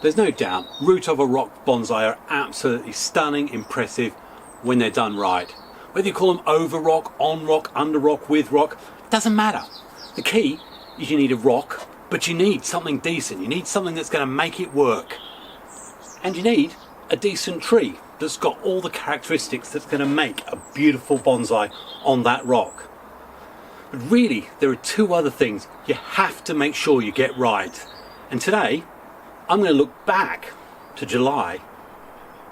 There's no doubt, Root-Over-Rock bonsai are absolutely stunning, impressive when they're done right. Whether you call them over rock, on rock, under rock, with rock, doesn't matter. The key is you need a rock, but you need something decent. You need something that's going to make it work. And you need a decent tree that's got all the characteristics that's going to make a beautiful bonsai on that rock. But really, there are two other things you have to make sure you get right. And today, I'm going to look back to July,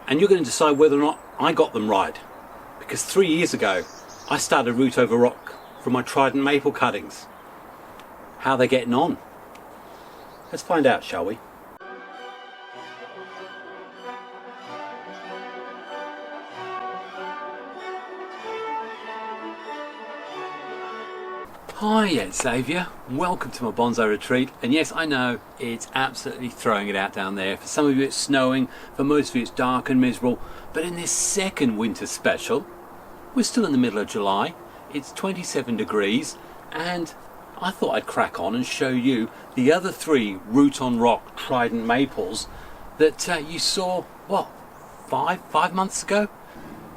and you're going to decide whether or not I got them right. Because 3 years ago, I started Root-Over-Rock from my Trident Maple cuttings. How are they getting on? Let's find out, shall we? Hi, it's Xavier. Welcome to my bonsai retreat. And yes, I know it's absolutely throwing it out down there. For some of you it's snowing, for most of you it's dark and miserable. But in this second winter special, we're still in the middle of July. It's 27 degrees, and I thought I'd crack on and show you the other three Root-on-Rock Trident Maples that you saw, what, five months ago?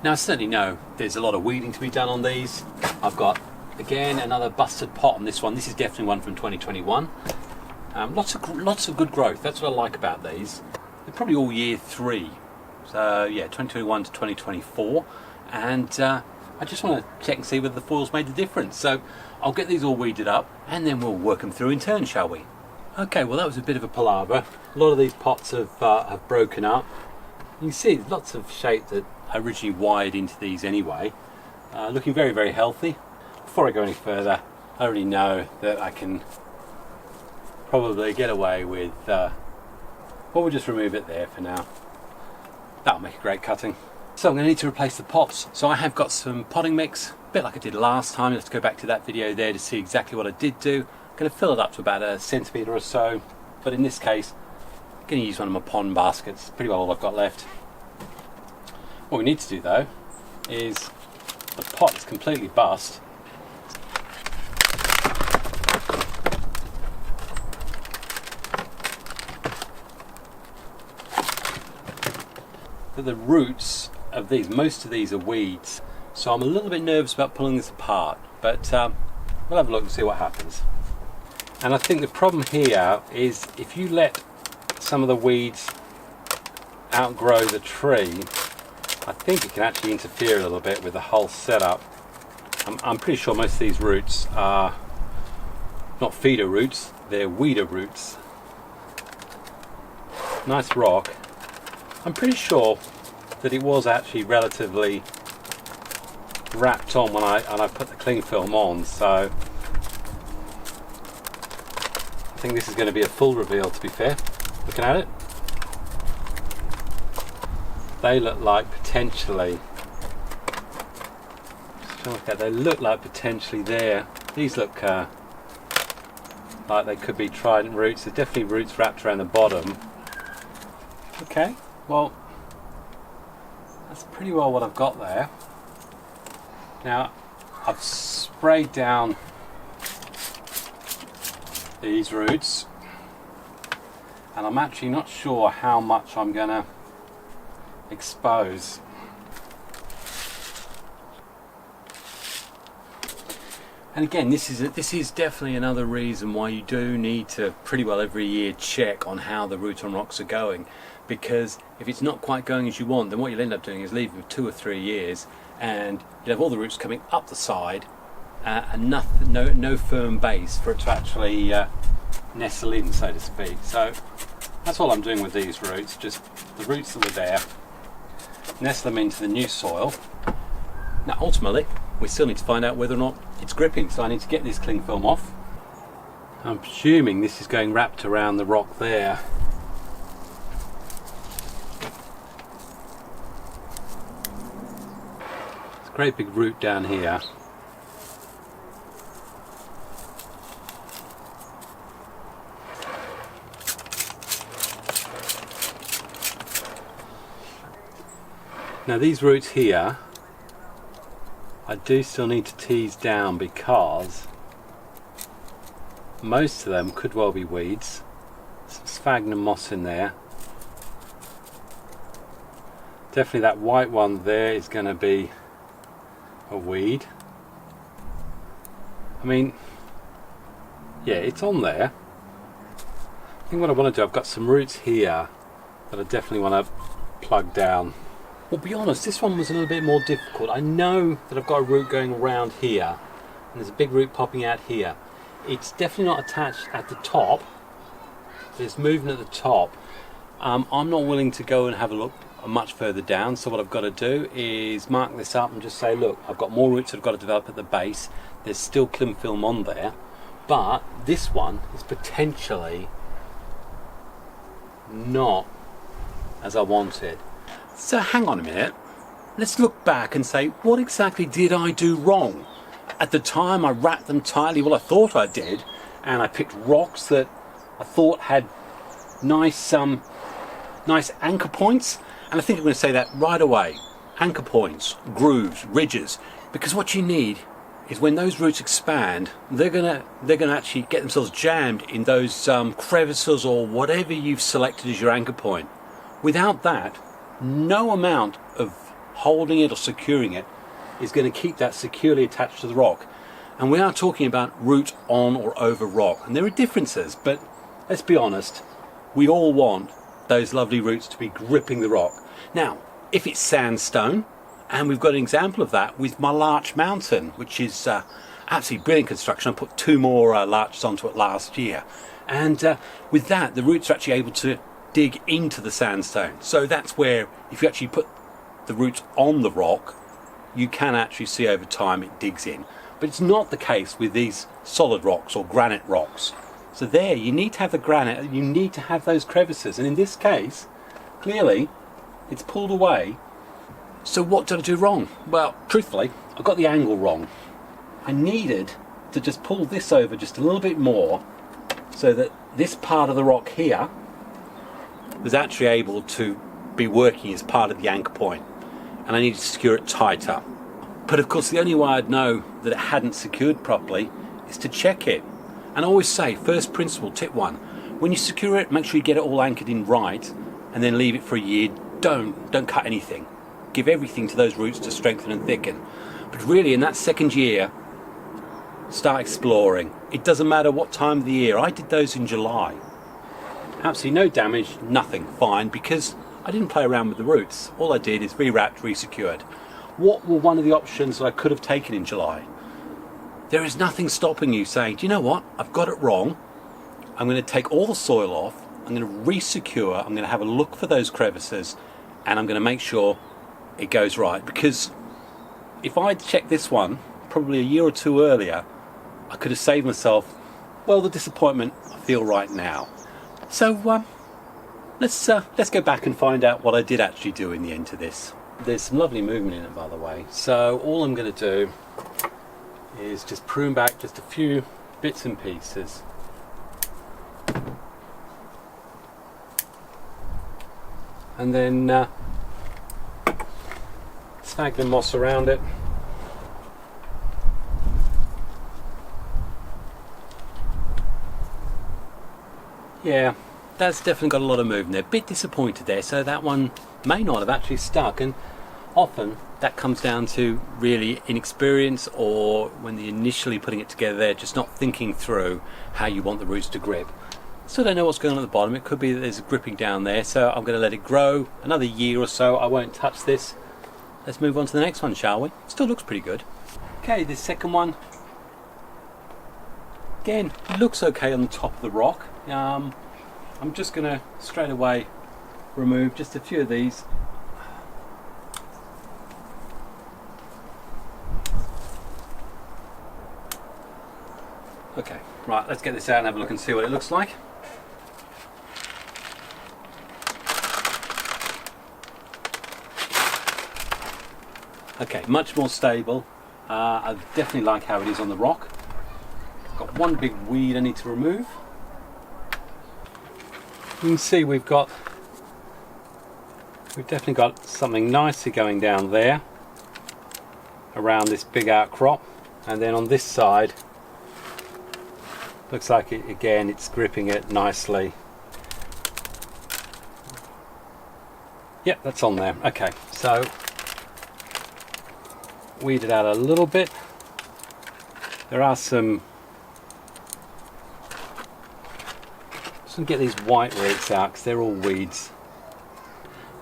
Now I certainly know there's a lot of weeding to be done on these. I've got again another busted pot on this one. This is definitely one from 2021. Lots of good growth. That's what I like about these. They're probably all year 3. So yeah, 2021 to 2024. And I just want to check and see whether the foil's made the difference. So I'll get these all weeded up and then we'll work them through in turn, shall we? Okay, well that was a bit of a palaver. A lot of these pots have broken up. You can see lots of shape that I originally wired into these anyway. Looking very, very healthy. Before I go any further, I already know that I can probably get away with, well, we'll just remove it there for now. That'll make a great cutting. So I'm going to need to replace the pots. So I have got some potting mix, a bit like I did last time. Let's go back to that video there to see exactly what I did do. I'm going to fill it up to about a centimetre or so, but in this case, I'm going to use one of my pond baskets. Pretty well all I've got left. What we need to do though is the pot is completely bust. The roots of these, most of these are weeds, so I'm a little bit nervous about pulling this apart, but we'll have a look and see what happens. And I think the problem here is if you let some of the weeds outgrow the tree, I think it can actually interfere a little bit with the whole setup. I'm pretty sure most of these roots are not feeder roots, they're weeder roots. Nice rock. I'm pretty sure that it was actually relatively wrapped on when I put the cling film on, so I think this is going to be a full reveal, to be fair. Looking at it, they look like potentially, they look like potentially there. These look like they could be trident roots. There's definitely roots wrapped around the bottom. Okay. Well, that's pretty well what I've got there. Now, I've sprayed down these roots, and I'm actually not sure how much I'm going to expose. And again, this is definitely another reason why you do need to pretty well every year check on how the Root-on-Rocks are going. Because if it's not quite going as you want, then what you'll end up doing is leaving for 2 or 3 years, and you'll have all the roots coming up the side, and no firm base for it to actually nestle in, so to speak. So that's all I'm doing with these roots, just the roots that were there, nestle them into the new soil. Now ultimately, we still need to find out whether or not it's gripping, so I need to get this cling film off. I'm presuming this is going wrapped around the rock there. Great big root down here. Now these roots here, I do still need to tease down because most of them could well be weeds. Some sphagnum moss in there. Definitely that white one there is going to be a weed. I mean, yeah, it's on there. I think what I want to do, I've got some roots here that I definitely want to plug down. Well, be honest, this one was a little bit more difficult. I know that I've got a root going around here, and there's a big root popping out here. It's definitely not attached at the top. There's movement at the top. I'm not willing to go and have a look much further down, so what I've got to do is mark this up and just say, look, I've got more roots that I've got to develop at the base. There's still cling film on there, but this one is potentially not as I wanted. So hang on a minute, let's look back and say, what exactly did I do wrong? At the time I wrapped them tightly, well I thought I did, and I picked rocks that I thought had nice anchor points, and I think I'm going to say that right away. Anchor points, grooves, ridges, because what you need is when those roots expand, they're gonna actually get themselves jammed in those crevices or whatever you've selected as your anchor point. Without that, no amount of holding it or securing it is going to keep that securely attached to the rock. And we are talking about root on or over rock, and there are differences, but let's be honest, we all want those lovely roots to be gripping the rock. Now, if it's sandstone, and we've got an example of that with my larch mountain, which is absolutely brilliant construction. I put 2 more larches onto it last year, and with that the roots are actually able to dig into the sandstone. So that's where if you actually put the roots on the rock, you can actually see over time it digs in. But it's not the case with these solid rocks or granite rocks. So there, you need to have the granite, you need to have those crevices, and in this case, clearly, it's pulled away. So what did I do wrong? Well, truthfully, I got the angle wrong. I needed to just pull this over just a little bit more so that this part of the rock here was actually able to be working as part of the anchor point, and I needed to secure it tighter. But of course, the only way I'd know that it hadn't secured properly is to check it. And I always say, first principle, tip 1, when you secure it, make sure you get it all anchored in right, and then leave it for a year. Don't cut anything. Give everything to those roots to strengthen and thicken. But really, in that second year, start exploring. It doesn't matter what time of the year. I did those in July. Absolutely no damage, nothing, fine, because I didn't play around with the roots. All I did is rewrapped, resecured. What were one of the options that I could have taken in July? There is nothing stopping you saying, do you know what, I've got it wrong. I'm going to take all the soil off, I'm going to re-secure, I'm going to have a look for those crevices, and I'm going to make sure it goes right. Because if I'd checked this one probably a year or 2 earlier, I could have saved myself, well, the disappointment I feel right now. So let's go back and find out what I did actually do in the end to this. There's some lovely movement in it, by the way. So all I'm going to do is just prune back just a few bits and pieces. And then snag the moss around it. Yeah, that's definitely got a lot of movement there. Bit disappointed there, so that one may not have actually stuck, and often that comes down to really inexperience, or when they're initially putting it together, they're just not thinking through how you want the roots to grip. Still don't know what's going on at the bottom. It could be that there's gripping down there, so I'm going to let it grow another year or so. I won't touch this. Let's move on to the next one, shall we? Still looks pretty good. Okay, this second one, again, looks okay on the top of the rock. I'm just going to straight away remove just a few of these. Okay, right, let's get this out and have a look and see what it looks like. Okay, much more stable. I definitely like how it is on the rock. Got one big weed I need to remove. You can see we've definitely got something nicely going down there around this big outcrop, and then on this side looks like it again, it's gripping it nicely. Yep, that's on there. Okay, so weed it out a little bit. There are some, just gonna get these white roots out because they're all weeds.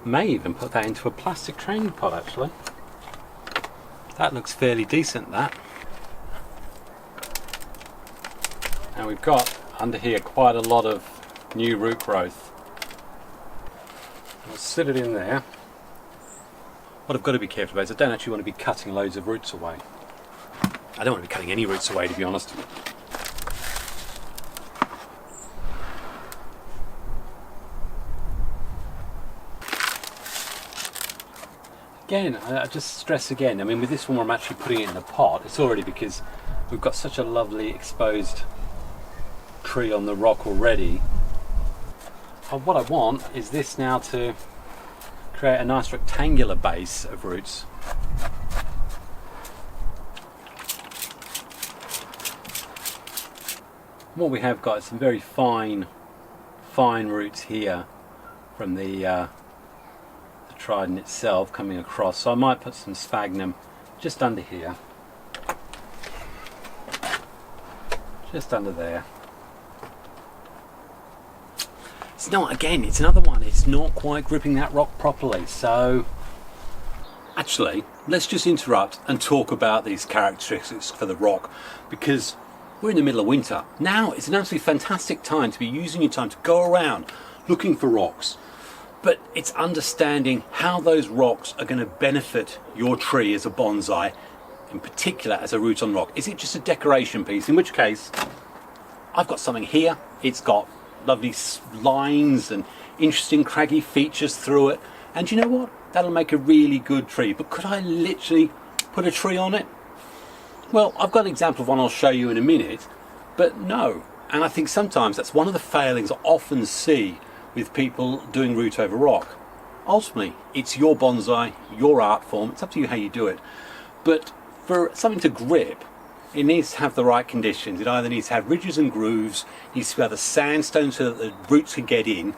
May even put that into a plastic training pot actually. That looks fairly decent, that. And we've got under here quite a lot of new root growth. I'll sit it in there. What I've got to be careful about is I don't actually want to be cutting loads of roots away. I don't want to be cutting any roots away, to be honest. Again, I just stress again, I mean with this one I'm actually putting it in the pot, it's already because we've got such a lovely exposed tree on the rock already. And what I want is this now to create a nice rectangular base of roots. What we have got is some very fine roots here from the Trident itself coming across, so I might put some sphagnum just under here, just under there. It's not, again, it's another one, it's not quite gripping that rock properly, so actually let's just interrupt and talk about these characteristics for the rock, because we're in the middle of winter. Now it's an absolutely fantastic time to be using your time to go around looking for rocks, but it's understanding how those rocks are going to benefit your tree as a bonsai, in particular as a root on rock. Is it just a decoration piece? In which case, I've got something here. It's got lovely lines and interesting craggy features through it. And you know what? That'll make a really good tree. But could I literally put a tree on it? Well, I've got an example of one I'll show you in a minute, but no. And I think sometimes that's one of the failings I often see with people doing root over rock. Ultimately, it's your bonsai, your art form, it's up to you how you do it. But for something to grip, it needs to have the right conditions. It either needs to have ridges and grooves, it needs to have the sandstone so that the roots can get in,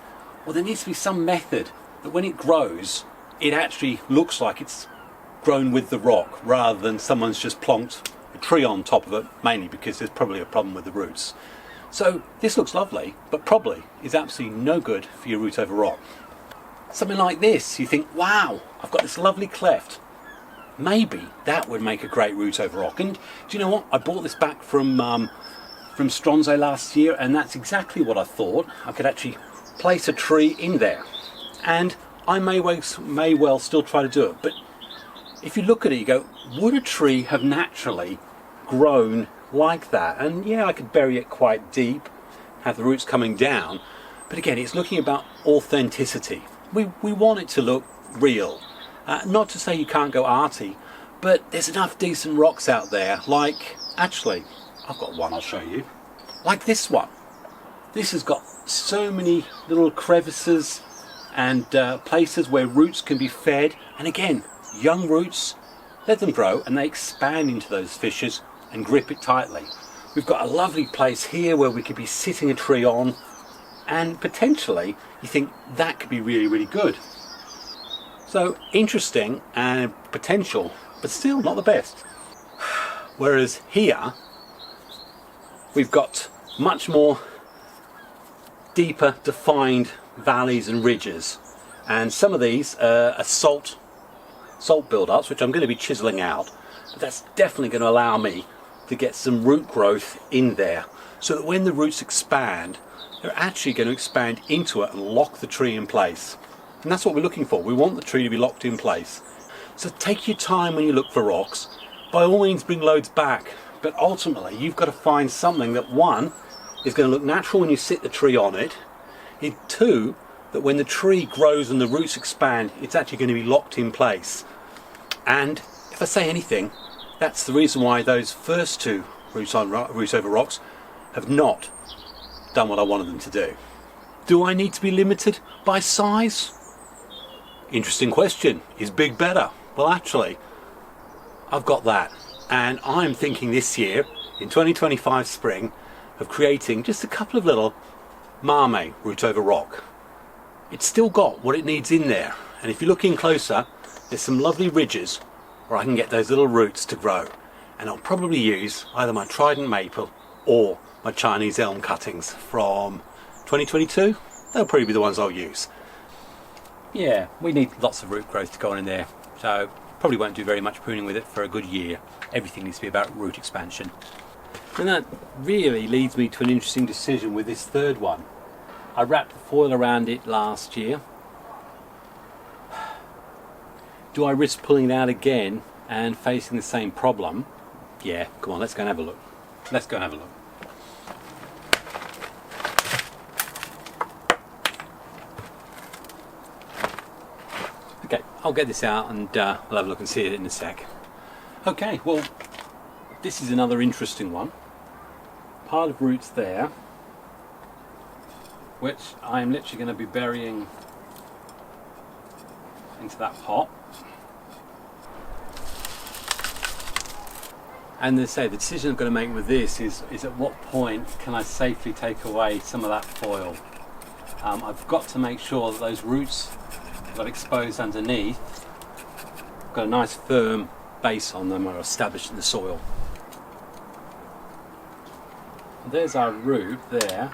or there needs to be some method that when it grows, it actually looks like it's grown with the rock, rather than someone's just plonked a tree on top of it, mainly because there's probably a problem with the roots. So this looks lovely, but probably is absolutely no good for your root over rock. Something like this, you think, wow, I've got this lovely cleft. Maybe that would make a great root over rock. And do you know what? I bought this back from Stronzo last year, and that's exactly what I thought. I could actually place a tree in there, and I may well still try to do it. But if you look at it, you go, would a tree have naturally grown like that? And yeah, I could bury it quite deep, have the roots coming down, but again, it's looking about authenticity. We want it to look real. Not to say you can't go arty, but there's enough decent rocks out there, like, actually, I've got one I'll show you, like this one. This has got so many little crevices and places where roots can be fed, and again, young roots, let them grow and they expand into those fissures and grip it tightly. We've got a lovely place here where we could be sitting a tree on, and potentially you think that could be really, really good. So interesting and potential, but still not the best. Whereas here we've got much more deeper defined valleys and ridges, and some of these are salt build-ups, which I'm going to be chiseling out, but that's definitely going to allow me to get some root growth in there, so that when the roots expand, they're actually going to expand into it and lock the tree in place. And that's what we're looking for. We want the tree to be locked in place. So take your time when you look for rocks. By all means, bring loads back, but ultimately you've got to find something that, one, is going to look natural when you sit the tree on it, and two, that when the tree grows and the roots expand, it's actually going to be locked in place. And if I say anything, that's the reason why those first two roots over rocks have not done what I wanted them to do. Do I need to be limited by size? Interesting question. Is big better? Well, actually, I've got that, and I'm thinking this year, in 2025 spring, of creating just a couple of little marmee root over rock. It's still got what it needs in there, And if you look in closer, there's some lovely ridges where I can get those little roots to grow. And I'll probably use either my Trident Maple or my Chinese elm cuttings from 2022. They'll probably be the ones I'll use. Yeah, we need lots of root growth to go on in there, so probably won't do very much pruning with it for a good year. Everything needs to be about root expansion. And that really leads me to an interesting decision with this third one. I wrapped the foil around it last year. Do I risk pulling it out again and facing the same problem? Yeah, come on, let's go and have a look. Let's go and have a look. Okay, I'll get this out and we'll have a look and see it in a sec. Okay, well, this is another interesting one. Pile of roots there, which I'm literally going to be burying into that pot. And as I say, the decision I'm going to make with this is at what point can I safely take away some of that foil. I've got to make sure that those roots got exposed underneath, got a nice firm base on them, are established in the soil. There's our root there.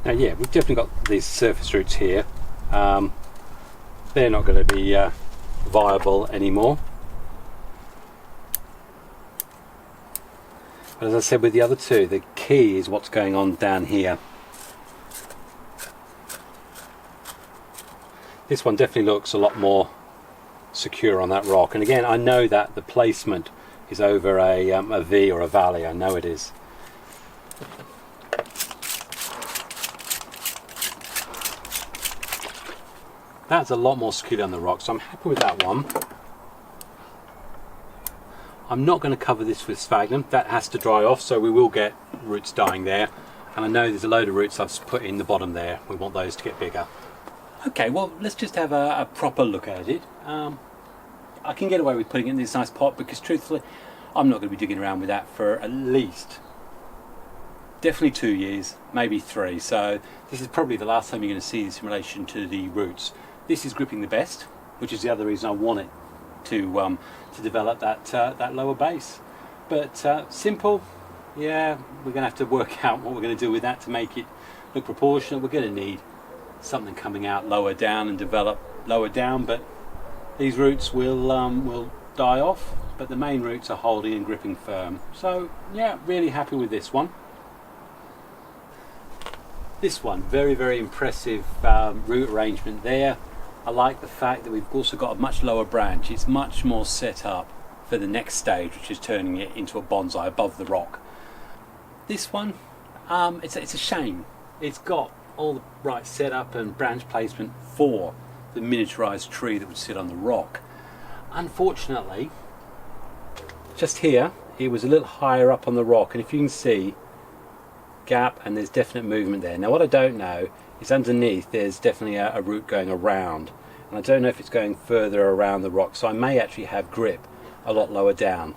Now yeah, we've definitely got these surface roots here. They're not going to be viable anymore. But as I said with the other two, the key is what's going on down here. This one definitely looks a lot more secure on that rock, and again I know that the placement is over a V or a valley. I know it is. That's a lot more secure on the rock, so I'm happy with that one. I'm not going to cover this with sphagnum. That has to dry off, so we will get roots dying there. And I know there's a load of roots I've put in the bottom there. We want those to get bigger. Okay, well, let's just have a proper look at it. I can get away with putting it in this nice pot because truthfully, I'm not going to be digging around with that for at least, definitely 2 years, maybe 3. So this is probably the last time you're going to see this in relation to the roots. This is gripping the best, which is the other reason I want it to develop that lower base. But simple, yeah, we're going to have to work out what we're going to do with that to make it look proportionate. We're going to need something coming out lower down and develop lower down, but these roots will die off, but the main roots are holding and gripping firm. So yeah, really happy with this one. This one, very, very impressive root arrangement there. I like the fact that we've also got a much lower branch. It's much more set up for the next stage, which is turning it into a bonsai above the rock. This one, it's a shame. It's got all the right setup and branch placement for the miniaturized tree that would sit on the rock. Unfortunately, just here, it was a little higher up on the rock, and if you can see, gap, and there's definite movement there. Now what I don't know is underneath there's definitely a root going around, and I don't know if it's going further around the rock, so I may actually have grip a lot lower down.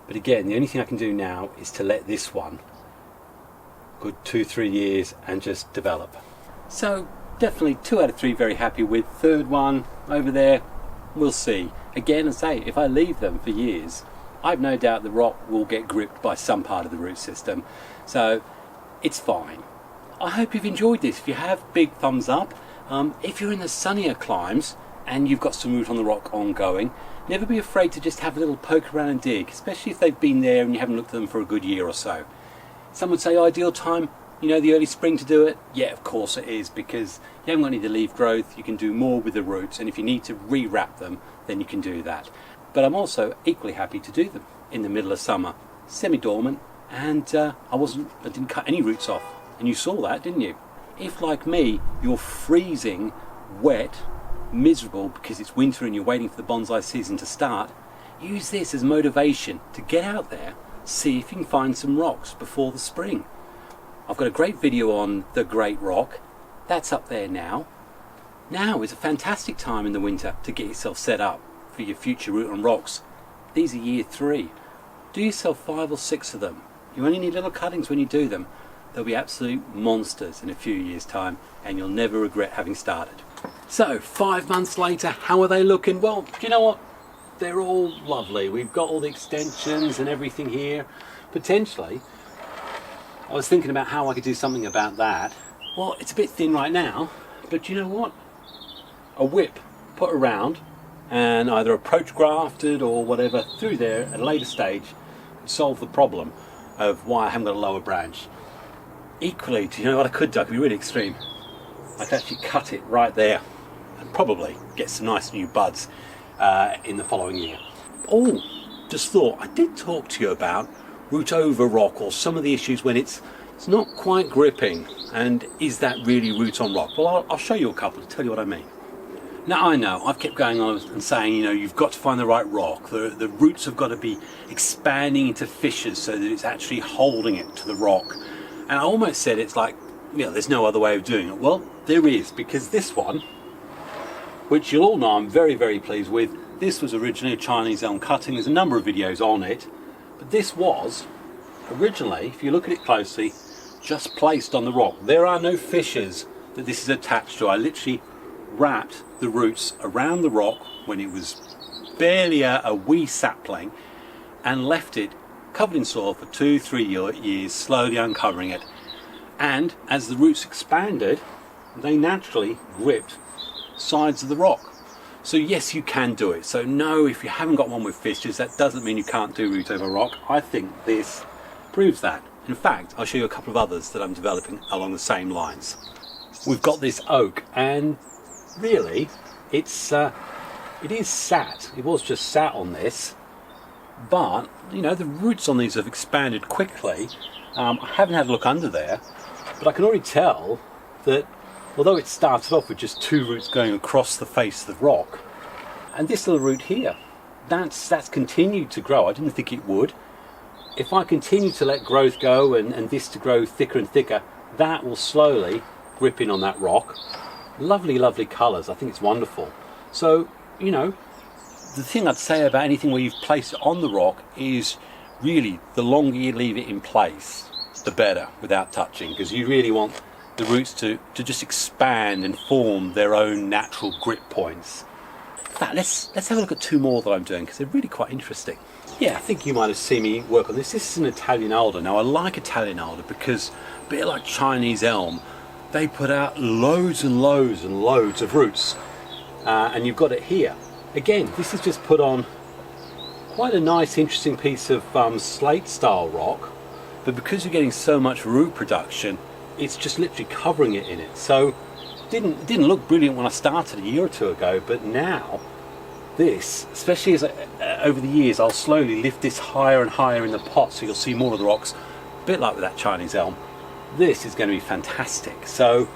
But again, the only thing I can do now is to let this one good 2-3 years and just develop. So definitely 2 out of 3 very happy with. Third one over there, we'll see. Again, I say, if I leave them for years, I've no doubt the rock will get gripped by some part of the root system, so it's fine. I hope you've enjoyed this. If you have, big thumbs up. If you're in the sunnier climes and you've got some root on the rock ongoing, never be afraid to just have a little poke around and dig, especially if they've been there and you haven't looked at them for a good year or so. Some would say ideal time, you know, the early spring to do it. Yeah, of course it is, because you haven't got any of the leaf growth. You can do more with the roots, and if you need to re-wrap them, then you can do that. But I'm also equally happy to do them in the middle of summer, semi-dormant, and I didn't cut any roots off. And you saw that, didn't you? If, like me, you're freezing, wet, miserable because it's winter and you're waiting for the bonsai season to start, use this as motivation to get out there, see if you can find some rocks before the spring. I've got a great video on the Great Rock. That's up there now. Now is a fantastic time in the winter to get yourself set up for your future root on rocks these are year 3. Do yourself 5 or 6 of them. You only need little cuttings when you do them. They'll be absolute monsters in a few years' time, and you'll never regret having started. So 5 months later, how are they looking? Well, do you know what? They're all lovely. We've got all the extensions and everything here. Potentially, I was thinking about how I could do something about that. Well, it's a bit thin right now, but you know what? A whip put around and either approach grafted or whatever through there at a later stage would solve the problem of why I haven't got a lower branch. Equally, do you know what I could do? I could be really extreme. I could actually cut it right there and probably get some nice new buds in the following year. Oh, just thought, I did talk to you about root-over-rock, or some of the issues when it's not quite gripping, and is that really root on rock? Well, I'll show you a couple to tell you what I mean. Now I know, I've kept going on and saying, you know, you've got to find the right rock. The roots have got to be expanding into fissures so that it's actually holding it to the rock. And I almost said it's like, you know, there's no other way of doing it. Well, there is, because this one, which you'll all know I'm very, very pleased with, this was originally a Chinese elm cutting. There's a number of videos on it, but this was originally, if you look at it closely, just placed on the rock. There are no fissures that this is attached to. I literally wrapped the roots around the rock when it was barely a wee sapling and left it covered in soil for 2-3 years, slowly uncovering it. And as the roots expanded, they naturally gripped sides of the rock. So yes, you can do it. So no, if you haven't got one with fissures, that doesn't mean you can't do root over rock. I think this proves that. In fact, I'll show you a couple of others that I'm developing along the same lines. We've got this oak, and really it is sat. It was just sat on this, but you know, the roots on these have expanded quickly. I haven't had a look under there, but I can already tell that although it started off with just 2 roots going across the face of the rock, and this little root here, that's continued to grow. I didn't think it would. If I continue to let growth go and this to grow thicker and thicker, that will slowly grip in on that rock. Lovely, lovely colours. I think it's wonderful. So, you know, the thing I'd say about anything where you've placed it on the rock is really the longer you leave it in place, the better, without touching, because you really want the roots to just expand and form their own natural grip points. In fact, let's have a look at 2 more that I'm doing, because they're really quite interesting. Yeah, I think you might have seen me work on this. This is an Italian alder. Now I like Italian alder because, a bit like Chinese elm, they put out loads and loads and loads of roots, and you've got it here. Again, this is just put on quite a nice, interesting piece of slate style rock, but because you're getting so much root production, it's just literally covering it in it. So it didn't look brilliant when I started a year or 2 ago, but now this, especially as over the years, I'll slowly lift this higher and higher in the pot, so you'll see more of the rocks, a bit like with that Chinese elm. This is going to be fantastic. So,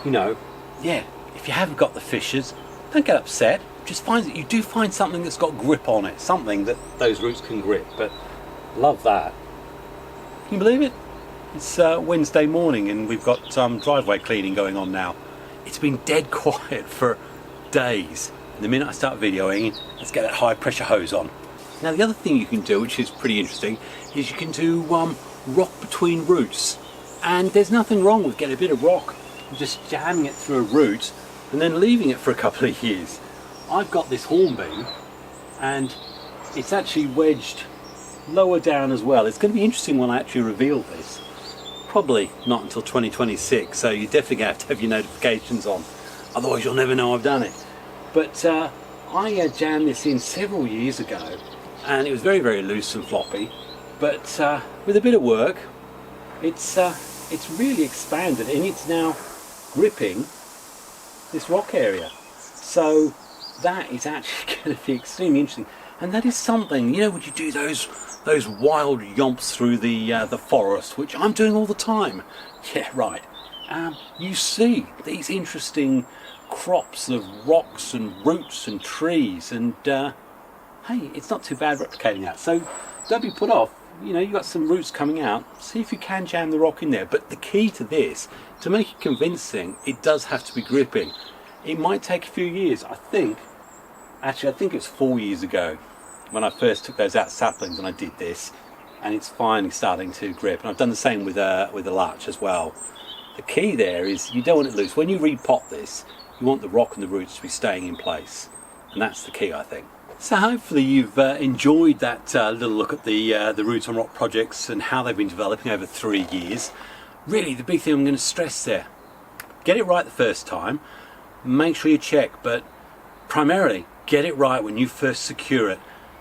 you know, yeah, if you haven't got the fissures, don't get upset. Just find that you do find something that's got grip on it, something that those roots can grip. But love that. Can you believe it? It's Wednesday morning and we've got driveway cleaning going on now. It's been dead quiet for days. And the minute I start videoing, let's get that high pressure hose on. Now the other thing you can do, which is pretty interesting, is you can do rock between roots. And there's nothing wrong with getting a bit of rock and just jamming it through a root and then leaving it for a couple of years. I've got this hornbeam and it's actually wedged lower down as well. It's going to be interesting when I actually reveal this. Probably not until 2026, so you're definitely going to have your notifications on. Otherwise you'll never know I've done it. But I jammed this in several years ago and it was very, very loose and floppy. But with a bit of work, it's really expanded and it's now gripping this rock area. So that is actually going to be extremely interesting. And that is something, you know, when you do those wild yomps through the forest, which I'm doing all the time. Yeah, right. You see these interesting crops of rocks and roots and trees, and hey, it's not too bad replicating that. So don't be put off. You know, you've got some roots coming out. See if you can jam the rock in there. But the key to this, to make it convincing, it does have to be gripping. It might take a few years. I think it's 4 years ago. when I first took those out saplings and I did this, and it's finally starting to grip. And I've done the same with the larch as well. The key there is you don't want it loose. When you repot this, you want the rock and the roots to be staying in place, and that's the key, I think. So hopefully you've enjoyed that little look at the Root-Over-Rock projects and how they've been developing over 3 years. Really, the big thing I'm going to stress there, get it right the first time, make sure you check, but primarily get it right when you first secure it.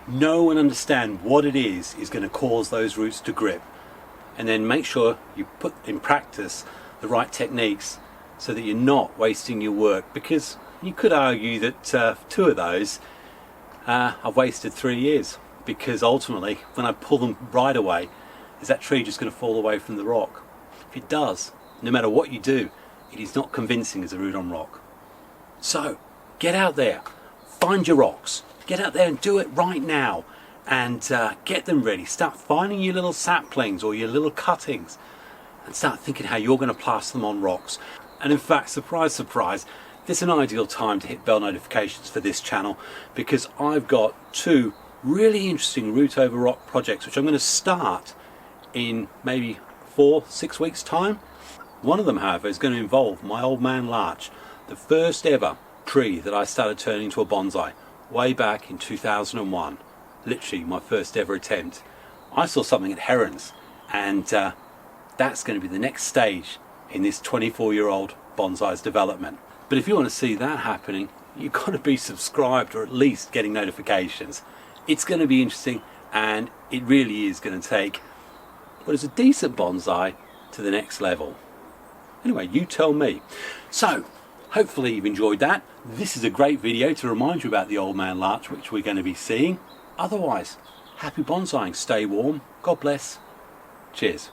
Know and understand what it is going to cause those roots to grip, and then make sure you put in practice the right techniques so that you're not wasting your work, because you could argue that 2 of those I've wasted 3 years, because ultimately when I pull them right away, is that tree just going to fall away from the rock? If it does, no matter what you do, it is not convincing as a root on rock. So get out there, find your rocks, get out there and do it right now, and get them ready. Start finding your little saplings or your little cuttings and start thinking how you're going to plaster them on rocks. And in fact, surprise, surprise, this is an ideal time to hit bell notifications for this channel, because I've got 2 really interesting Root-Over-Rock projects which I'm going to start in maybe 4-6 weeks time. One of them, however, is going to involve my old man larch, the first ever tree that I started turning into a bonsai way back in 2001. Literally my first ever attempt. I saw something at Herons, and that's going to be the next stage in this 24-year-old bonsai's development. But if you want to see that happening, you've got to be subscribed or at least getting notifications. It's going to be interesting, and it really is going to take what is a decent bonsai to the next level. Anyway, you tell me. So hopefully you've enjoyed that. This is a great video to remind you about the old man larch, which we're going to be seeing. Otherwise, happy bonsaiing, stay warm, God bless, cheers.